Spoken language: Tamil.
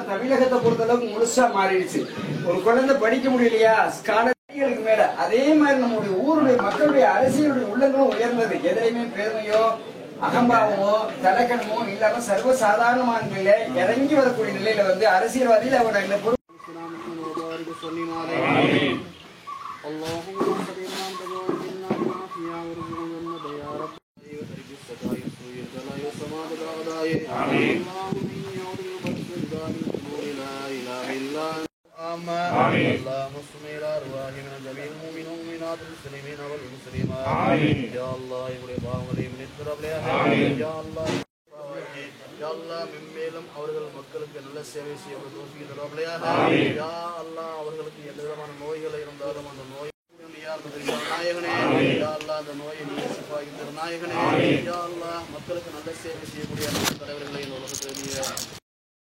தமிழகத்தை பொறுத்தளவுக்கு முழுசா மாறிடுச்சு. ஒரு குழந்தை படிக்க முடியலையா ஸ்காலர்களுக்கு மேல அதே மாதிரி நம்முடைய ஊருடைய மக்களுடைய அரசியலுடைய உள்ளங்களும் உயர்ந்தது. எதையுமே பெருமையோ அகம்பாவமோ தலக்கணமோ இல்லாம சர்வசாதாரணமான நிலையில இறங்கி வரக்கூடிய நிலையில வந்து அரசியல்வாதியில் அவரோட இந்த பொறுப்பு اللهم صل على ارواحنا جميع المؤمنين والمؤمنات المسلمين والمسلمات يا الله يا பாவங்களை மன்னித்தருளே யா அல்லாஹ் யா அல்லாஹ் மேலும் அவர்கள் மக்களுக்கு நல்ல சேவை செய்ய தௌஃபீக் தருளே யா அல்லாஹ் அவர்களுக்கு எந்த விதமான நோய்கள் இருந்தாலும் அந்த நோய் நாயகனே யா அல்லாஹ் அந்த நோயை நீ ஷிஃபாய் தரு நாயகனே யா அல்லாஹ் மக்களுக்கு நல்ல சேவை செய்யக்கூடிய தலைவர்களை இந்த உலகத்தில்